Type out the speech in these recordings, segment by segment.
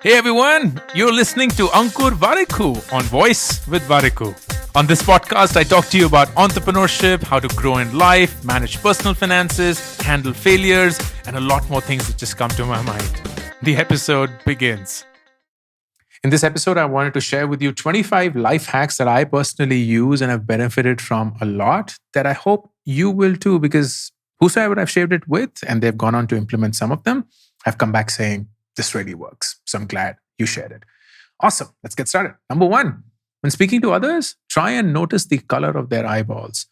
Hey everyone, you're listening to Ankur Warikoo on Woice with Warikoo. On this podcast, I talk to you about entrepreneurship, how to grow in life, manage personal finances, handle failures, and a lot more things that just come to my mind. The episode begins. In this episode, I wanted to share with you 25 life hacks that I personally use and have benefited from a lot that I hope you will too, because whosoever I've shared it with and they've gone on to implement some of them, have come back saying, this really works. So I'm glad you shared it. Awesome. Let's get started. Number one, when speaking to others, try and notice the color of their eyeballs.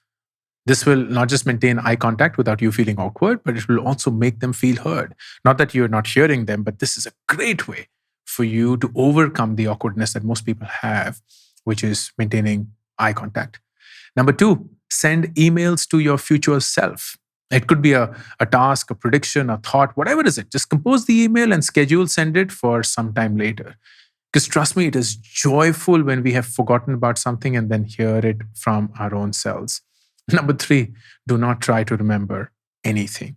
This will not just maintain eye contact without you feeling awkward, but it will also make them feel heard. Not that you're not hearing them, but this is a great way for you to overcome the awkwardness that most people have, which is maintaining eye contact. Number two, send emails to your future self. It could be a task, a prediction, a thought, whatever it is. Just compose the email and send it for some time later. Because trust me, it is joyful when we have forgotten about something and then hear it from our own selves. Number three, do not try to remember anything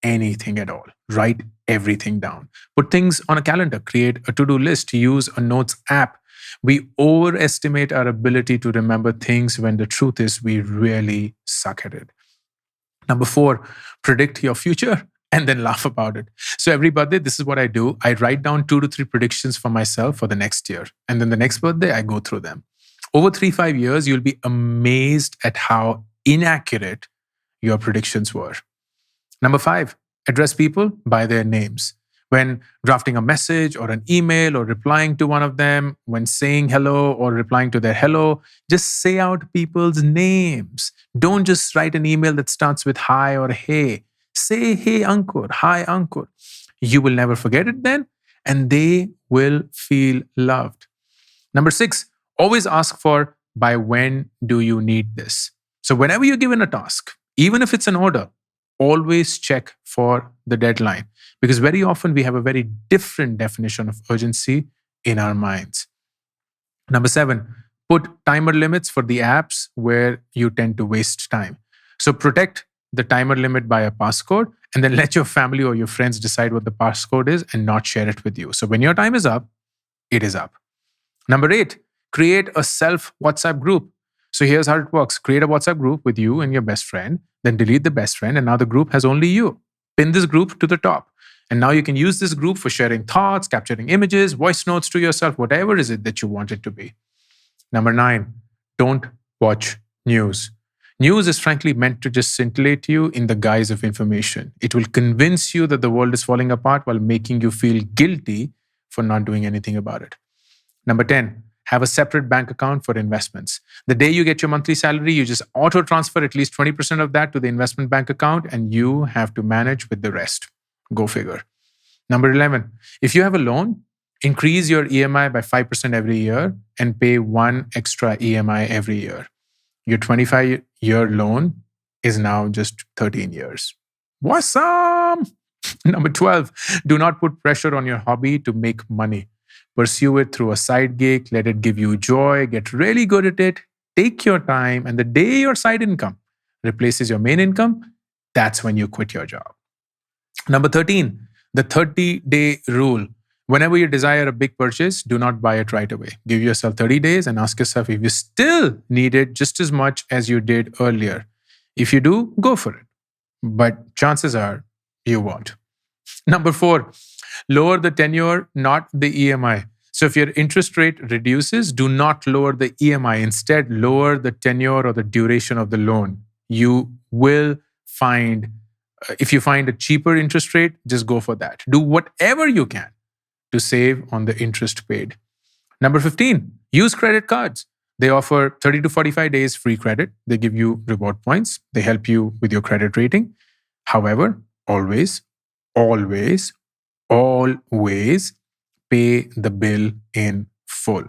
at all. Write everything down. Put things on a calendar, create a to-do list, use a notes app. We overestimate our ability to remember things when the truth is we really suck at it. Number four, predict your future and then laugh about it. So every birthday, this is what I do. I write down 2 to 3 predictions for myself for the next year. And then the next birthday, I go through them. Over 3-5 years, you'll be amazed at how inaccurate your predictions were. Number five, address people by their names. When drafting a message or an email or replying to one of them, when saying hello or replying to their hello, just say out people's names. Don't just write an email that starts with hi or hey. Say, hey, Ankur, hi, Ankur. You will never forget it then, and they will feel loved. Number six, always ask for by when do you need this? So whenever you're given a task, even if it's an order, always check for the deadline, because very often we have a very different definition of urgency in our minds. Number seven, put timer limits for the apps where you tend to waste time. So protect the timer limit by a passcode and then let your family or your friends decide what the passcode is and not share it with you. So when your time is up, it is up. Number eight, create a self WhatsApp group. So here's how it works. Create a WhatsApp group with you and your best friend, then delete the best friend, and now the group has only you. Pin this group to the top. And now you can use this group for sharing thoughts, capturing images, voice notes to yourself, whatever is it that you want it to be. Number nine, don't watch news. News is frankly meant to just scintillate you in the guise of information. It will convince you that the world is falling apart while making you feel guilty for not doing anything about it. Number 10, have a separate bank account for investments. The day you get your monthly salary, you just auto transfer at least 20% of that to the investment bank account and you have to manage with the rest. Go figure. Number 11, if you have a loan, increase your EMI by 5% every year and pay one extra EMI every year. Your 25-year loan is now just 13 years. Awesome! Number 12, do not put pressure on your hobby to make money. Pursue it through a side gig, let it give you joy, get really good at it, take your time, and the day your side income replaces your main income, that's when you quit your job. Number 13, the 30-day rule. Whenever you desire a big purchase, do not buy it right away. Give yourself 30 days and ask yourself if you still need it just as much as you did earlier. If you do, go for it. But chances are you won't. Number 4, lower the tenure, not the EMI. So if your interest rate reduces, do not lower the EMI. Instead, lower the tenure or the duration of the loan. You will find, if you find a cheaper interest rate, just go for that. Do whatever you can to save on the interest paid. Number 15, use credit cards. They offer 30 to 45 days free credit. They give you reward points. They help you with your credit rating. However, always pay the bill in full.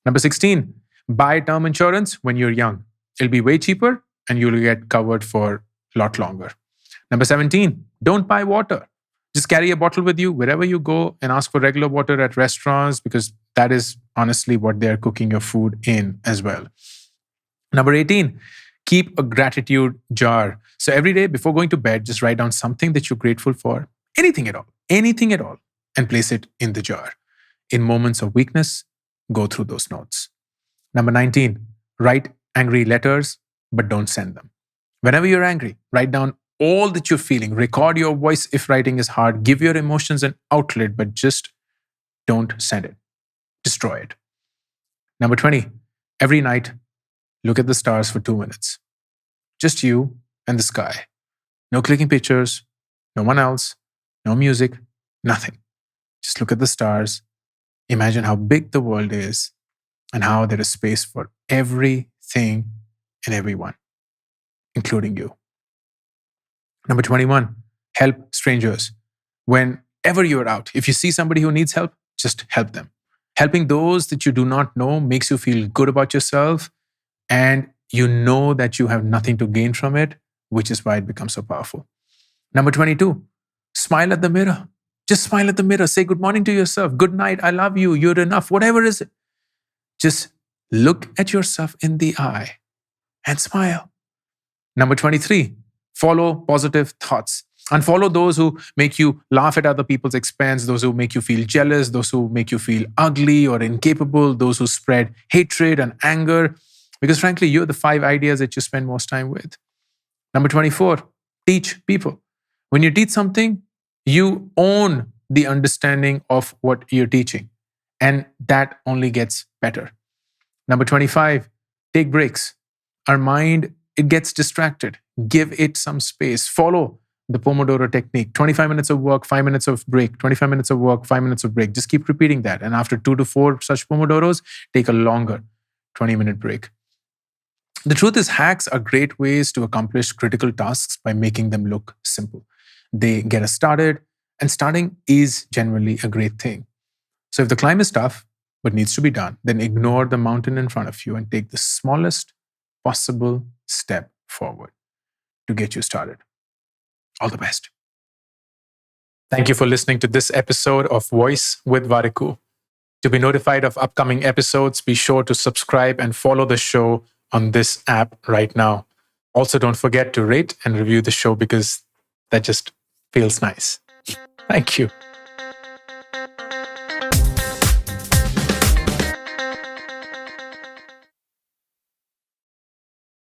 Number 16, buy term insurance when you're young. It'll be way cheaper and you'll get covered for a lot longer. Number 17, don't buy water. Just carry a bottle with you wherever you go and ask for regular water at restaurants because that is honestly what they're cooking your food in as well. Number 18, keep a gratitude jar. So every day before going to bed, just write down something that you're grateful for. anything at all, and place it in the jar. In moments of weakness, go through those notes. Number 19, write angry letters, but don't send them. Whenever you're angry, write down all that you're feeling. Record your voice if writing is hard. Give your emotions an outlet, but just don't send it. Destroy it. Number 20, every night, look at the stars for 2 minutes. Just you and the sky. No clicking pictures, no one else, no music, nothing. Just look at the stars. Imagine how big the world is and how there is space for everything and everyone, including you. Number 21, help strangers. Whenever you're out, if you see somebody who needs help, just help them. Helping those that you do not know makes you feel good about yourself, and you know that you have nothing to gain from it, which is why it becomes so powerful. Number 22, smile at the mirror. Just smile at the mirror. Say good morning to yourself. Good night. I love you. You're enough. Whatever is it. Just look at yourself in the eye and smile. Number 23, follow positive thoughts. Unfollow those who make you laugh at other people's expense, those who make you feel jealous, those who make you feel ugly or incapable, those who spread hatred and anger. Because frankly, you're the 5 ideas that you spend most time with. Number 24, teach people. When you teach something, you own the understanding of what you're teaching. And that only gets better. Number 25, take breaks. Our mind, it gets distracted. Give it some space. Follow the Pomodoro technique. 25 minutes of work, 5 minutes of break. 25 minutes of work, 5 minutes of break. Just keep repeating that. And after 2 to 4 such Pomodoros, take a longer 20-minute break. The truth is, hacks are great ways to accomplish critical tasks by making them look simple. They get us started, and starting is generally a great thing. So if the climb is tough, but needs to be done, then ignore the mountain in front of you and take the smallest possible step forward to get you started. All the best. Thank you for listening to this episode of Woice with Warikoo. To be notified of upcoming episodes, be sure to subscribe and follow the show on this app right now. Also, don't forget to rate and review the show because that just feels nice. Thank you.